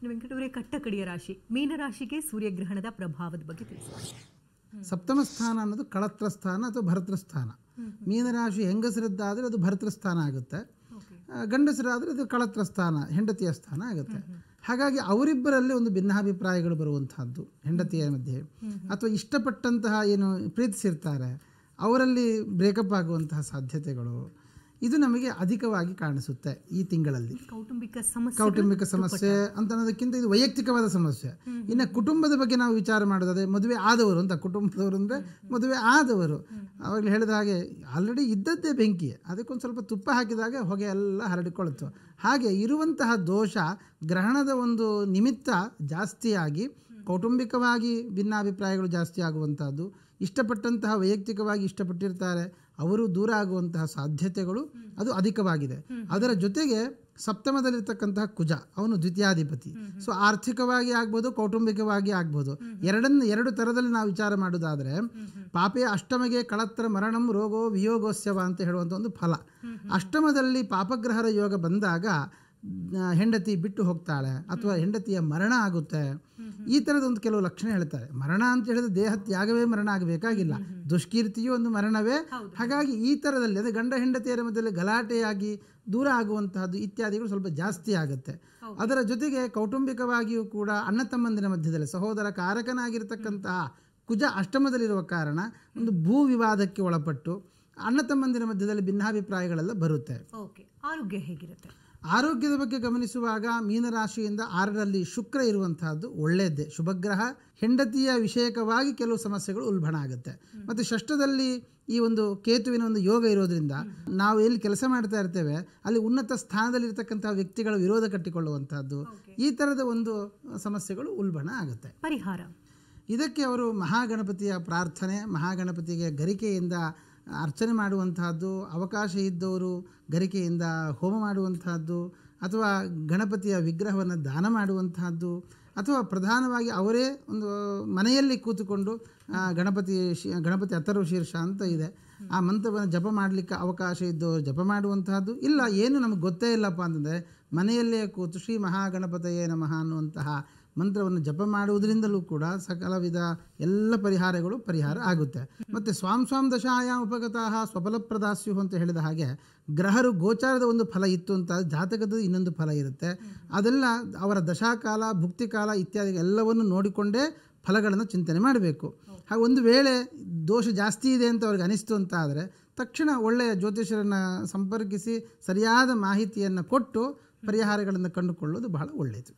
ವೆಂಕಟವರೇ, ಕಟ್ಟಕಡಿಯ ರಾಶಿ ಮೀನರಾಶಿಗೆ ಸೂರ್ಯಗ್ರಹಣದ ಪ್ರಭಾವದ ಬಗ್ಗೆ ತಿಳಿಸಿ. ಸಪ್ತಮ ಸ್ಥಾನ ಅನ್ನೋದು ಕಳತ್ರ ಸ್ಥಾನ ಅಥವಾ ಭರತೃ ಸ್ಥಾನ. ಮೀನರಾಶಿ ಹೆಂಗಸರದ್ದಾದರೆ ಅದು ಭರತೃ ಸ್ಥಾನ ಆಗುತ್ತೆ, ಗಂಡಸರಾದರೆ ಅದು ಕಳತ್ರ ಸ್ಥಾನ, ಹೆಂಡತಿಯ ಸ್ಥಾನ ಆಗುತ್ತೆ. ಹಾಗಾಗಿ ಅವರಿಬ್ಬರಲ್ಲಿ ಒಂದು ಭಿನ್ನಾಭಿಪ್ರಾಯಗಳು ಬರುವಂತಹದ್ದು ಹೆಂಡತಿಯ ಮಧ್ಯೆ, ಅಥವಾ ಇಷ್ಟಪಟ್ಟಂತಹ ಏನು ಪ್ರೀತಿಸಿರ್ತಾರೆ ಅವರಲ್ಲಿ ಬ್ರೇಕಪ್ ಆಗುವಂತಹ ಸಾಧ್ಯತೆಗಳು ಇದು ನಮಗೆ ಅಧಿಕವಾಗಿ ಕಾಣಿಸುತ್ತೆ ಈ ತಿಂಗಳಲ್ಲಿ. ಕೌಟುಂಬಿಕ ಸಮಸ್ಯೆ ಅಂತ ಅನ್ನೋದಕ್ಕಿಂತ ಇದು ವೈಯಕ್ತಿಕವಾದ ಸಮಸ್ಯೆ. ಇನ್ನು ಕುಟುಂಬದ ಬಗ್ಗೆ ನಾವು ವಿಚಾರ ಮಾಡೋದಾದ್ರೆ ಮದುವೆ ಆದವರು ಅಂತ, ಕುಟುಂಬದವರು ಅಂದರೆ ಮದುವೆ ಆದವರು. ಅವಾಗಲೇ ಹೇಳಿದ ಹಾಗೆ ಆಲ್ರೆಡಿ ಇದ್ದದ್ದೇ ಬೆಂಕಿ, ಅದಕ್ಕೊಂದು ಸ್ವಲ್ಪ ತುಪ್ಪ ಹಾಕಿದಾಗ ಹೊಗೆ ಎಲ್ಲ ಹರಡಿಕೊಳ್ಳುತ್ತೆ. ಹಾಗೆ ಇರುವಂತಹ ದೋಷ ಗ್ರಹಣದ ಒಂದು ನಿಮಿತ್ತ ಜಾಸ್ತಿಯಾಗಿ ಕೌಟುಂಬಿಕವಾಗಿ ಭಿನ್ನಾಭಿಪ್ರಾಯಗಳು ಜಾಸ್ತಿ ಆಗುವಂಥದ್ದು, ಇಷ್ಟಪಟ್ಟಂತಹ ವೈಯಕ್ತಿಕವಾಗಿ ಇಷ್ಟಪಟ್ಟಿರ್ತಾರೆ ಅವರು ದೂರ ಆಗುವಂತಹ ಸಾಧ್ಯತೆಗಳು ಅದು ಅಧಿಕವಾಗಿದೆ. ಅದರ ಜೊತೆಗೆ ಸಪ್ತಮದಲ್ಲಿರ್ತಕ್ಕಂತಹ ಕುಜ ಅವನು ದ್ವಿತೀಯಾಧಿಪತಿ. ಸೊ ಆರ್ಥಿಕವಾಗಿ ಆಗ್ಬೋದು, ಕೌಟುಂಬಿಕವಾಗಿ ಆಗ್ಬೋದು. ಎರಡು ಥರದಲ್ಲಿ ನಾವು ವಿಚಾರ ಮಾಡೋದಾದರೆ ಪಾಪೆ ಅಷ್ಟಮಗೆ ಕಳತ್ರ ಮರಣಂ ರೋಗೋ ವಿಯೋಗೋಸ್ಯವ ಅಂತ ಹೇಳುವಂಥ ಒಂದು ಫಲ. ಅಷ್ಟಮದಲ್ಲಿ ಪಾಪಗ್ರಹರ ಯೋಗ ಬಂದಾಗ ಹೆಂಡತಿ ಬಿಟ್ಟು ಹೋಗ್ತಾಳೆ ಅಥವಾ ಹೆಂಡತಿಯ ಮರಣ ಆಗುತ್ತೆ. ಈ ಥರದ ಒಂದು ಕೆಲವು ಲಕ್ಷಣ ಹೇಳ್ತಾರೆ. ಮರಣ ಅಂತ ಹೇಳಿದ್ರೆ ದೇಹ ತ್ಯಾಗವೇ ಮರಣ ಆಗಬೇಕಾಗಿಲ್ಲ, ದುಷ್ಕೀರ್ತಿಯೂ ಒಂದು ಮರಣವೇ. ಹಾಗಾಗಿ ಈ ಥರದಲ್ಲಿ ಅಂದರೆ ಗಂಡ ಹೆಂಡತಿಯರ ಮಧ್ಯದಲ್ಲಿ ಗಲಾಟೆಯಾಗಿ ದೂರ ಆಗುವಂತಹದ್ದು ಇತ್ಯಾದಿಗಳು ಸ್ವಲ್ಪ ಜಾಸ್ತಿ ಆಗುತ್ತೆ. ಅದರ ಜೊತೆಗೆ ಕೌಟುಂಬಿಕವಾಗಿಯೂ ಕೂಡ ಅಣ್ಣ ತಮ್ಮಂದಿರ ಮಧ್ಯದಲ್ಲಿ ಸಹೋದರ ಕಾರಕನಾಗಿರ್ತಕ್ಕಂತಹ ಕುಜ ಅಷ್ಟಮದಲ್ಲಿರುವ ಕಾರಣ ಒಂದು ಭೂ ವಿವಾದಕ್ಕೆ ಒಳಪಟ್ಟು ಅಣ್ಣ ತಮ್ಮಂದಿರ ಮಧ್ಯದಲ್ಲಿ ಭಿನ್ನಾಭಿಪ್ರಾಯಗಳೆಲ್ಲ ಬರುತ್ತೆ. ಆರೋಗ್ಯ ಹೇಗಿರುತ್ತೆ? ಆರೋಗ್ಯದ ಬಗ್ಗೆ ಗಮನಿಸುವಾಗ ಮೀನರಾಶಿಯಿಂದ 6ರಲ್ಲಿ ಶುಕ್ರ ಇರುವಂತಹದ್ದು ಒಳ್ಳೆಯದ್ದೇ, ಶುಭಗ್ರಹ. ಹೆಂಡತಿಯ ವಿಷಯಕವಾಗಿ ಕೆಲವು ಸಮಸ್ಯೆಗಳು ಉಲ್ಬಣ ಆಗುತ್ತೆ. ಮತ್ತು ಷಷ್ಠದಲ್ಲಿ ಈ ಒಂದು ಕೇತುವಿನ ಒಂದು ಯೋಗ ಇರೋದ್ರಿಂದ ನಾವು ಎಲ್ಲಿ ಕೆಲಸ ಮಾಡ್ತಾ ಇರ್ತೇವೆ ಅಲ್ಲಿ ಉನ್ನತ ಸ್ಥಾನದಲ್ಲಿರ್ತಕ್ಕಂತಹ ವ್ಯಕ್ತಿಗಳ ವಿರೋಧ ಕಟ್ಟಿಕೊಳ್ಳುವಂತಹದ್ದು, ಈ ಥರದ ಒಂದು ಸಮಸ್ಯೆಗಳು ಉಲ್ಬಣ ಆಗುತ್ತೆ. ಪರಿಹಾರ ಇದಕ್ಕೆ ಅವರು ಮಹಾಗಣಪತಿಯ ಪ್ರಾರ್ಥನೆ, ಮಹಾಗಣಪತಿಗೆ ಗರಿಕೆಯಿಂದ ಅರ್ಚನೆ ಮಾಡುವಂತಹದ್ದು, ಅವಕಾಶ ಇದ್ದವರು ಗರಿಕೆಯಿಂದ ಹೋಮ ಮಾಡುವಂತಹದ್ದು, ಅಥವಾ ಗಣಪತಿಯ ವಿಗ್ರಹವನ್ನು ದಾನ ಮಾಡುವಂತಹದ್ದು, ಅಥವಾ ಪ್ರಧಾನವಾಗಿ ಅವರೇ ಒಂದು ಮನೆಯಲ್ಲಿ ಕೂತುಕೊಂಡು ಗಣಪತಿ ಅಥರ್ವ ಶೀರ್ಷ ಅಂತ ಇದೆ, ಆ ಮಂತ್ರವನ್ನು ಜಪ ಮಾಡಲಿಕ್ಕೆ ಅವಕಾಶ ಇದ್ದವರು ಜಪ ಮಾಡುವಂತಹದ್ದು. ಇಲ್ಲ ಏನು ನಮಗೆ ಗೊತ್ತೇ ಇಲ್ಲಪ್ಪ ಅಂತಂದರೆ ಮನೆಯಲ್ಲೇ ಕೂತು ಶ್ರೀ ಮಹಾಗಣಪತಯೇ ನಮಃ ಅನ್ನುವಂತಹ ಮಂತ್ರವನ್ನು ಜಪ ಮಾಡುವುದರಿಂದಲೂ ಕೂಡ ಸಕಲ ವಿಧ ಎಲ್ಲ ಪರಿಹಾರ ಆಗುತ್ತೆ. ಮತ್ತು ಸ್ವಾಂ ದಶಾಯಾಮ್ ಉಪಗತಾಃ ಸ್ವಫಲಪ್ರದಾಸ್ಯು ಅಂತ ಹೇಳಿದ ಹಾಗೆ ಗ್ರಹರು ಗೋಚಾರದ ಒಂದು ಫಲ ಇತ್ತು ಅಂತ ಜಾತಕದ ಇನ್ನೊಂದು ಫಲ ಇರುತ್ತೆ. ಅದೆಲ್ಲ ಅವರ ದಶಾಕಾಲ ಭುಕ್ತಿಕಾಲ ಇತ್ಯಾದಿ ಎಲ್ಲವನ್ನು ನೋಡಿಕೊಂಡೇ ಫಲಗಳನ್ನು ಚಿಂತನೆ ಮಾಡಬೇಕು. ಹಾಗೆ ಒಂದು ವೇಳೆ ದೋಷ ಜಾಸ್ತಿ ಇದೆ ಅಂತ ಅವ್ರಿಗೆ ಅನಿಸ್ತು ಅಂತ ಆದರೆ ತಕ್ಷಣ ಒಳ್ಳೆಯ ಜ್ಯೋತಿಷರನ್ನು ಸಂಪರ್ಕಿಸಿ ಸರಿಯಾದ ಮಾಹಿತಿಯನ್ನು ಕೊಟ್ಟು ಪರಿಹಾರಗಳನ್ನು ಕಂಡುಕೊಳ್ಳೋದು ಬಹಳ ಒಳ್ಳೆಯದು.